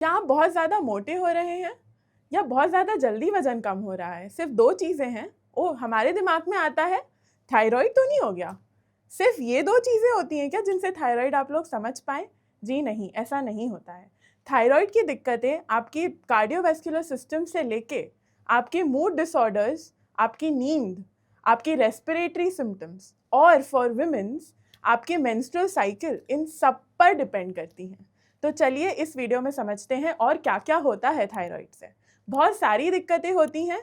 क्या आप बहुत ज़्यादा मोटे हो रहे हैं या बहुत ज़्यादा जल्दी वजन कम हो रहा है? सिर्फ 2 चीज़ें हैं। ओह! हमारे दिमाग में आता है थायराइड तो नहीं हो गया? सिर्फ ये 2 चीज़ें होती हैं क्या जिनसे थायराइड आप लोग समझ पाएँ? जी नहीं, ऐसा नहीं होता है। थायराइड की दिक्कतें आपकी कार्डियोवैस्कुलर सिस्टम से लेके आपके मूड डिसऑर्डर्स, आपकी नींद, आपकी रेस्पिरेटरी सिम्पटम्स और फॉर वुमेन्स आपके मेंस्ट्रुअल साइकिल, इन सब पर डिपेंड करती हैं। तो चलिए इस वीडियो में समझते हैं और क्या क्या होता है थायराइड से। बहुत सारी दिक्कतें होती हैं,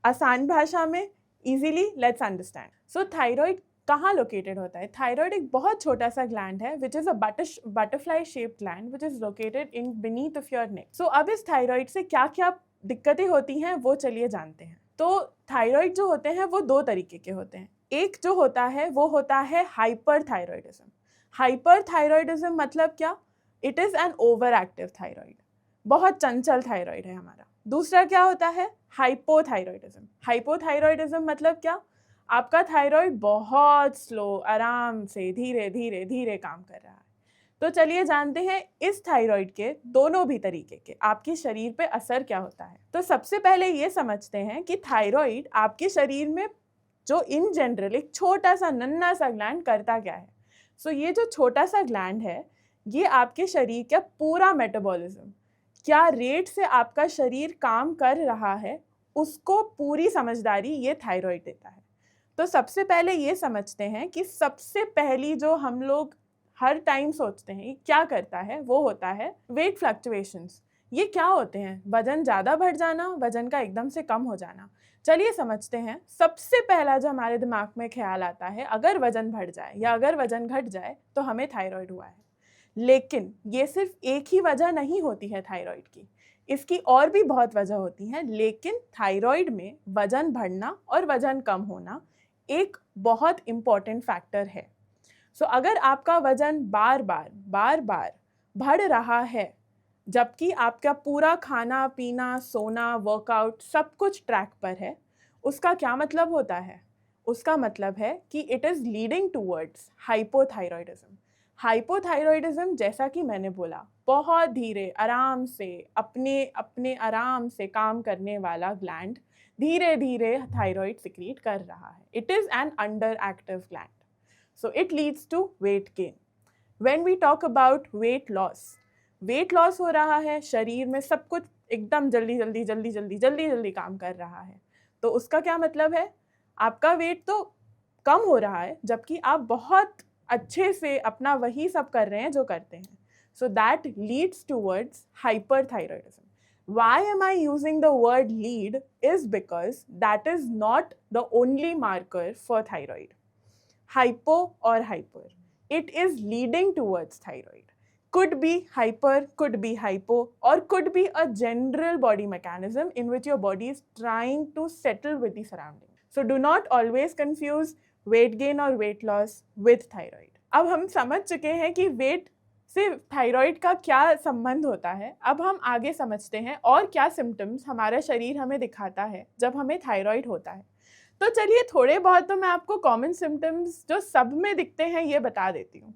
आसान भाषा में easily let's understand. So thyroid कहाँ लोकेटेड होता है? थायराइड एक बहुत छोटा सा ग्लैंड है which is a butterfly shaped gland which is located in beneath of your neck. So अब इस थायराइड से क्या क्या दिक्कतें होती हैं वो चलिए जानते हैं। तो थायराइड जो होते हैं वो 2 तरीके के होते हैं। एक जो होता है वो होता है हाइपरथायरॉयडिज्म। हाइपरथायरॉयडिज्म मतलब क्या? It is an over active thyroid, बहुत चंचल थायराइड है हमारा। दूसरा क्या होता है? हाइपोथायरॉयडिज्म। हाइपोथायरॉयडिज्म मतलब क्या? आपका थायराइड बहुत स्लो, आराम से धीरे धीरे धीरे काम कर रहा है। तो चलिए जानते हैं इस थायराइड के दोनों भी तरीके के आपके शरीर पे असर क्या होता है। तो सबसे पहले ये समझते हैं कि थायराइड आपके शरीर में जो इन जनरल एक छोटा सा नन्हा सा ग्लैंड करता क्या है। सो ये जो छोटा सा ग्लैंड है ये आपके शरीर का पूरा मेटाबॉलिज्म, क्या रेट से आपका शरीर काम कर रहा है, उसको पूरी समझदारी ये थायराइड देता है। तो सबसे पहले ये समझते हैं कि सबसे पहली जो हम लोग हर टाइम सोचते हैं क्या करता है वो होता है वेट फ्लक्चुएशंस। ये क्या होते हैं? वजन ज़्यादा बढ़ जाना, वजन का एकदम से कम हो जाना। चलिए समझते हैं। सबसे पहला जो हमारे दिमाग में ख्याल आता है अगर वजन बढ़ जाए या अगर वजन घट जाए तो हमें थायराइड हुआ है। लेकिन ये सिर्फ एक ही वजह नहीं होती है थायराइड की, इसकी और भी बहुत वजह होती हैं। लेकिन थायराइड में वजन बढ़ना और वजन कम होना एक बहुत इम्पॉर्टेंट फैक्टर है। सो अगर आपका वजन बार बार बढ़ रहा है जबकि आपका पूरा खाना पीना सोना वर्कआउट सब कुछ ट्रैक पर है, उसका क्या मतलब होता है? उसका मतलब है कि it is leading towards hypothyroidism. Hypothyroidism जैसा कि मैंने बोला बहुत धीरे आराम से अपने अपने आराम से काम करने वाला ग्लैंड धीरे धीरे थायराइड सिक्रीट कर रहा है। It is an under active gland, so it leads to weight gain. When we talk about weight loss हो रहा है, शरीर में सब कुछ एकदम जल्दी जल्दी जल्दी जल्दी जल्दी जल्दी काम कर रहा है, तो उसका क्या मतलब है? आपका वेट तो कम हो रहा है जबकि आप बहुत अच्छे से अपना वही सब कर रहे हैं जो करते हैं। So that leads towards hyperthyroidism. Why am I using the word lead is because that is not the only marker for thyroid. Hypo or hyper, it is leading towards thyroid. Could be hyper, could be hypo, or could be a general body mechanism in which your body is trying to settle with the surrounding. So do not always confuse weight gain or weight loss with thyroid. अब हम समझ चुके हैं कि wait से thyroid का क्या संबंध होता है। अब हम आगे समझते हैं और क्या सिम्टम्स हमारा शरीर हमें दिखाता है जब हमें थायराइड होता है। तो चलिए थोड़े बहुत तो मैं आपको कॉमन सिम्टम्स जो सब में दिखते हैं ये बता देती हूँ।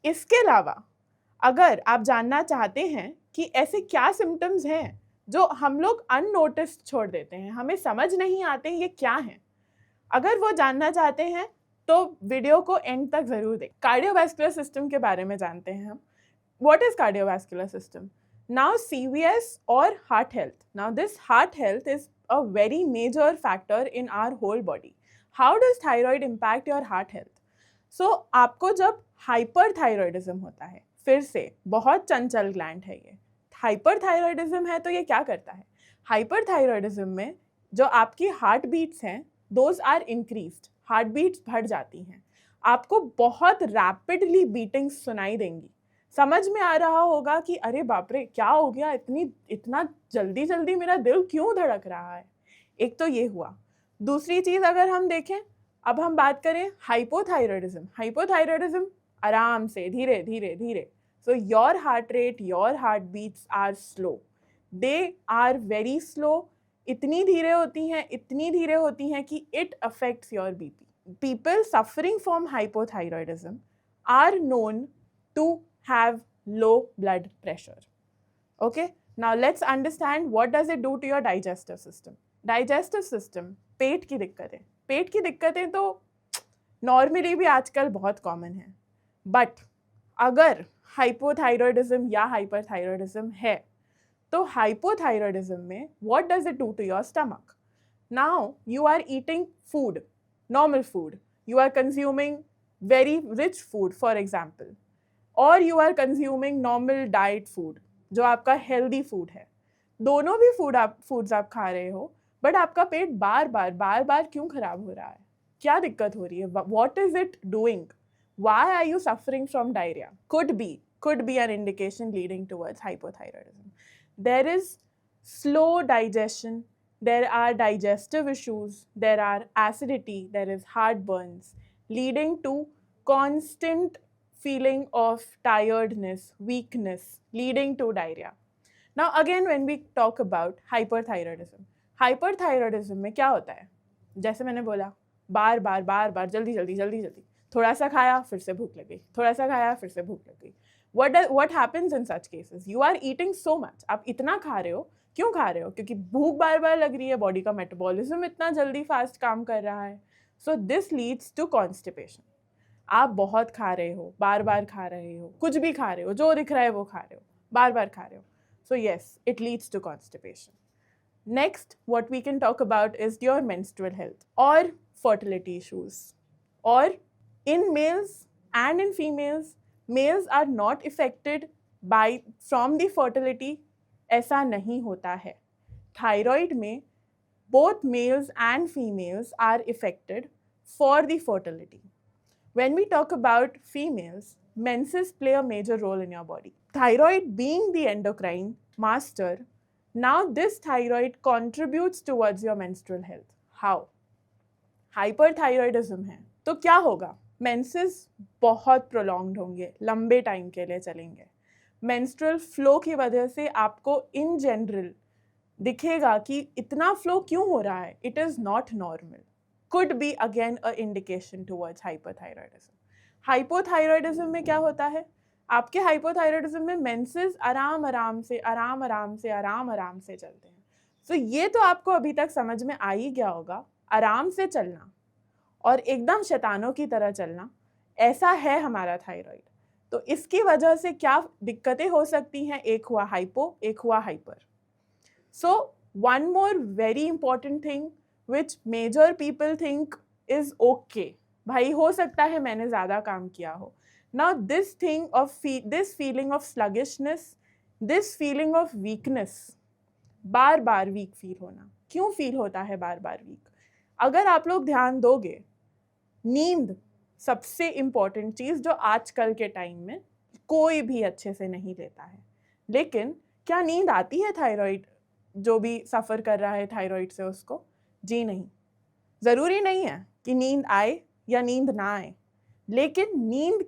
इसके अलावा अगर आप जानना चाहते हैं कि ऐसे क्या सिम्टम्स हैं जो हम लोग अननोटिस्ड छोड़ देते हैं, हमें समझ नहीं आते ये क्या हैं, अगर वो जानना चाहते हैं तो वीडियो को एंड तक जरूर देखें। कार्डियोवैस्कुलर सिस्टम के बारे में जानते हैं हम। What is cardiovascular system? Now CVS or heart health. Now this heart health is a very major factor in our whole body. How does thyroid impact your heart health? So आपको जब hyperthyroidism होता है, फिर से बहुत चंचल gland है ये, hyperthyroidism है तो ये क्या करता है? Hyperthyroidism में जो आपकी हार्ट बीट्स हैं those are increased, heart beats बढ़ जाती हैं, आपको बहुत रैपिडली बीटिंग्स सुनाई देंगी। समझ में आ रहा होगा कि अरे बाप रे क्या हो गया, इतना जल्दी जल्दी मेरा दिल क्यों धड़क रहा है। एक तो ये हुआ। दूसरी चीज़ अगर हम देखें, अब हम बात करें हाइपोथायरॉयडिज्म आराम से धीरे धीरे धीरे। So your heart rate, your heart beats are slow, they are very slow. इतनी धीरे होती हैं कि it affects your BP. People suffering from hypothyroidism are known to have low blood pressure. Okay, now let's understand what does it do to your digestive system. Digestive system, पेट की दिक्कतें. पेट की दिक्कतें तो नॉर्मली भी आजकल बहुत कॉमन है, बट अगर हाइपोथायरॉयडिज्म या हाइपरथायरॉयडिज्म है तो हाइपोथायरॉयडिज्म में what does it do to your stomach. Now you are eating food, normal food, you are consuming very rich food for example, or you are consuming normal diet food जो आपका healthy food है. दोनों भी foods आप खा रहे हो, but आपका पेट बार बार क्यों खराब हो रहा है? क्या दिक्कत हो रही है? What is it doing? Why are you suffering from diarrhea? Could be an indication leading towards hypothyroidism. There is slow digestion, there are digestive issues, there are acidity, there is heartburns, leading to constant feeling of tiredness, weakness, leading to diarrhea. Now again when we talk about hyperthyroidism में क्या होता है? जैसे मैंने बोला, बार बार जल्दी, थोड़ा सा खाया फिर से भूख लग गई, थोड़ा सा खाया फिर से भूख लग गई. What happens in such cases? You are eating so much. आप इतना खा रहे हो, क्यों खा रहे हो? क्योंकि भूख बार बार लग रही है, बॉडी का मेटाबॉलिज्म इतना जल्दी फास्ट काम कर रहा है. So this leads to constipation. आप बहुत खा रहे हो, बार बार खा रहे हो, कुछ भी खा रहे हो, जो दिख रहा है वो खा रहे हो, बार बार खा रहे हो. So yes, it leads to constipation. Next, what we can talk about is your menstrual health or fertility issues. Or in males and in females, males are not affected from the fertility. ऐसा नहीं होता है. Thyroid में both males and females are affected for the fertility. When we talk about females, menses play a major role in your body. Thyroid being the endocrine master, now this thyroid contributes towards your menstrual health. How? Hyperthyroidism है तो क्या होगा? Menses बहुत prolonged होंगे, लंबे time के लिए चलेंगे. Menstrual flow की वजह से आपको in general दिखेगा कि इतना flow क्यों हो रहा है? It is not normal. Could be again a indication towards hyperthyroidism. Hypothyroidism में क्या होता है? आपके हाइपोथायरॉयडिज्म में मेंसेस आराम से चलते हैं. सो ये तो आपको अभी तक समझ में आ ही गया होगा, आराम से चलना और एकदम शैतानों की तरह चलना, ऐसा है हमारा थायराइड. तो इसकी वजह से क्या दिक्कतें हो सकती हैं? एक हुआ हाइपो, एक हुआ hyper. So one more very important thing which major people think is okay, भाई हो सकता है मैंने ज़्यादा काम किया हो. Now this feeling of sluggishness, this feeling of weakness, bar bar weak feel होना. क्यों फील होता है बार बार वीक? अगर आप लोग ध्यान दोगे, नींद सबसे इम्पॉर्टेंट चीज़ जो आजकल के टाइम में कोई भी अच्छे से नहीं लेता है. लेकिन क्या नींद आती है थायराइड जो भी सफ़र कर रहा है थायराइड से उसको? जी नहीं. ज़रूरी नहीं है कि नींद आए या नींद ना आए, लेकिन नींद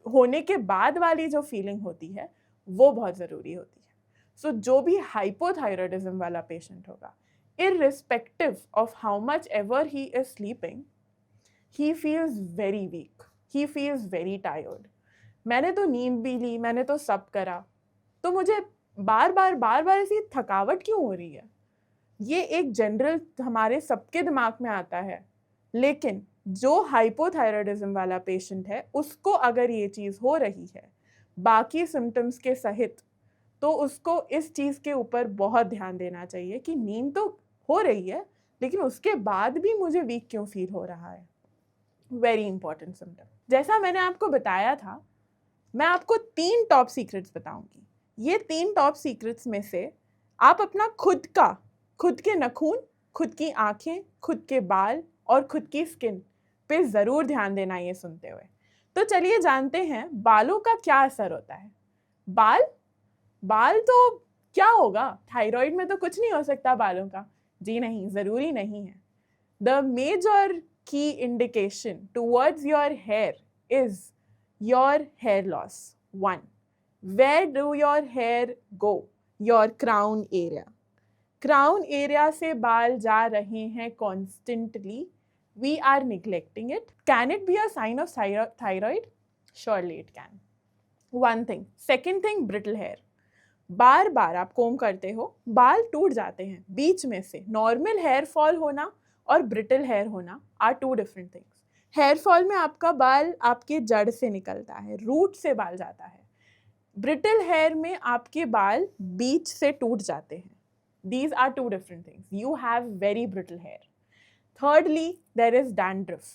होने के बाद वाली जो फीलिंग होती है वो बहुत ज़रूरी होती है. सो जो भी हाइपोथायरॉयडिज्म वाला पेशेंट होगा, irrespective of how much ever he is sleeping, he feels very weak, he feels very tired. मैंने तो नींद भी ली, मैंने तो सब करा, तो मुझे बार बार ऐसी थकावट क्यों हो रही है? ये एक जनरल हमारे सबके दिमाग में आता है. लेकिन जो हाइपोथायरॉयडिज्म वाला पेशेंट है उसको अगर ये चीज़ हो रही है बाकी सिम्टम्स के सहित, तो उसको इस चीज़ के ऊपर बहुत ध्यान देना चाहिए कि नींद तो हो रही है लेकिन उसके बाद भी मुझे वीक क्यों फील हो रहा है. Very important symptom. जैसा मैंने आपको बताया था, मैं आपको 3 टॉप सीक्रेट्स बताऊंगी. ये 3 टॉप सीक्रेट्स में से आप अपना खुद के नखून, खुद की आँखें, खुद के बाल और खुद की स्किन पे ज़रूर ध्यान देना ये सुनते हुए. तो चलिए जानते हैं बालों का क्या असर होता है. बाल तो क्या होगा? थायराइड में तो कुछ नहीं हो सकता बालों का. जी नहीं, ज़रूरी नहीं है. द मेजर की indication towards your hair is your hair loss. 1. Where do your hair go? Your crown area. Crown area से बाल जा रहे हैं constantly, we are neglecting it. Can it be a sign of thyroid? Surely it can. One thing. Second thing, brittle hair. बार बार आप कोम करते हो, बाल टूट जाते हैं बीच में से। नॉर्मल हेयर फॉल होना और ब्रिटल हेयर होना are two different things. Hair fall में आपका बाल आपके जड़ से निकलता है, रूट से बाल जाता है। ब्रिटल हेयर में आपके बाल बीच से टूट जाते हैं। These are two different things. You have very brittle hair. Thirdly, there is dandruff.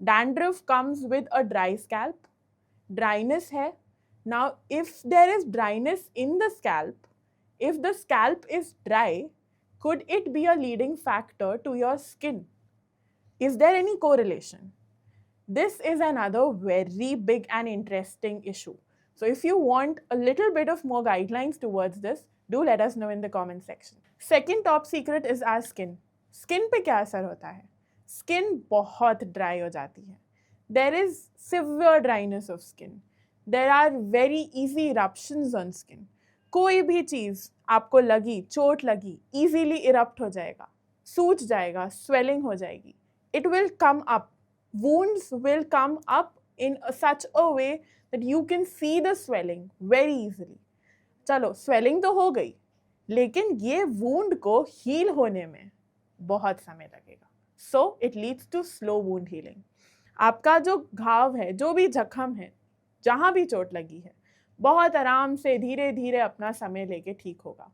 Dandruff comes with a dry scalp. Dryness है. Now, if there is dryness in the scalp, if the scalp is dry, could it be a leading factor to your skin? Is there any correlation? This is another very big and interesting issue. So if you want a little bit of more guidelines towards this, do let us know in the comment section. Second top secret is our skin. Skin पे क्या असर होता है? Skin बहुत dry हो जाती है. There is severe dryness of skin. There are very easy eruptions on skin. कोई भी चीज़ आपको लगी, चोट लगी, easily erupt हो जाएगा, सूज जाएगा, swelling हो जाएगी. It will come up. Wounds will come up in such a way that you can see the swelling very easily. चलो swelling तो हो गई, लेकिन ये wound को heal होने में बहुत समय लगेगा. So it leads to slow wound healing. आपका जो घाव है, जो भी जख्म है, जहाँ भी चोट लगी है, बहुत आराम से धीरे धीरे अपना समय लेके ठीक होगा.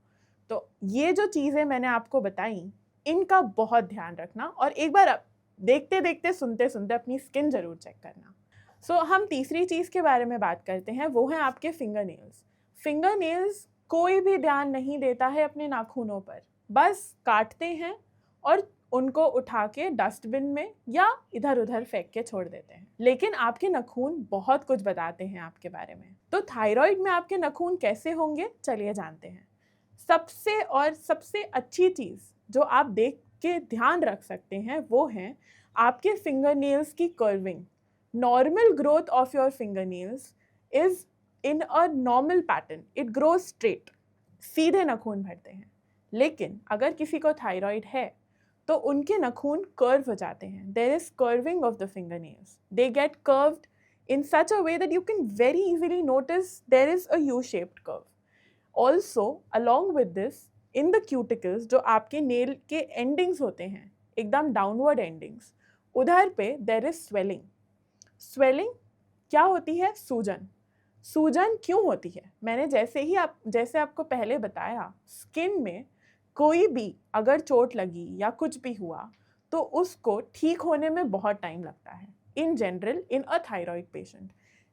तो ये जो चीज़ें मैंने आपको बताई, इनका बहुत ध्यान रखना और एक बार देखते देखते सुनते सुनते अपनी स्किन जरूर चेक करना. सो हम तीसरी चीज़ के बारे में बात करते हैं, वो है आपके फिंगर नेल्स. फिंगर नेल्स कोई भी ध्यान नहीं देता है अपने नाखूनों पर, बस काटते हैं और उनको उठा के डस्टबिन में या इधर उधर फेंक के छोड़ देते हैं. लेकिन आपके नाखून बहुत कुछ बताते हैं आपके बारे में. तो थायराइड में आपके नाखून कैसे होंगे, चलिए जानते हैं. सबसे अच्छी चीज़ जो आप देख के ध्यान रख सकते हैं वो है आपके फिंगर नेल्स की curving. Normal growth of your finger nails is in a normal pattern, it grows straight, सीधे नाखून भरते हैं. लेकिन अगर किसी को थायराइड है तो उनके नाखून कर्व हो जाते हैं. There is curving of the finger nails. They get curved in such a way that you can very easily notice there is a U-shaped curve. Also, along with this, in the cuticles जो आपके nail के endings होते हैं, एकदम downward endings, उधर पे there is swelling. Swelling क्या होती है? सूजन. सूजन क्यों होती है? मैंने जैसे आपको पहले बताया, स्किन में कोई भी अगर चोट लगी या कुछ भी हुआ तो उसको ठीक होने में बहुत टाइम लगता है. In general in a thyroid patient.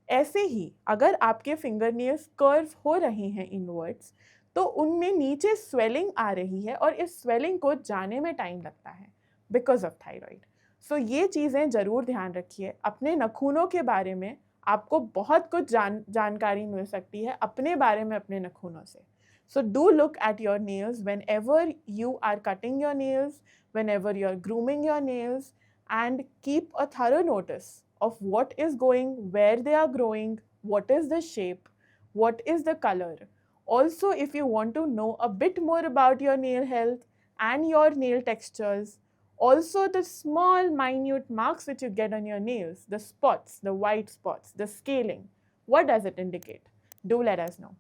ऐसे ही अगर आपके फिंगर नेल्स कर्व हो रहे हैं इनवर्ड्स तो उनमें नीचे स्वेलिंग आ रही है और इस स्वेलिंग को जाने में टाइम लगता है बिकॉज ऑफ थायराइड. सो ये चीज़ें ज़रूर ध्यान रखिए. अपने नाखूनों के बारे में आपको बहुत कुछ जानकारी मिल सकती है अपने बारे में अपने नाखूनों से. So do look at your nails whenever you are cutting your nails, whenever you are grooming your nails, and keep a thorough notice of what is going, where they are growing, what is the shape, what is the color. Also, if you want to know a bit more about your nail health and your nail textures, also the small minute marks which you get on your nails, the spots, the white spots, the scaling, what does it indicate? Do let us know.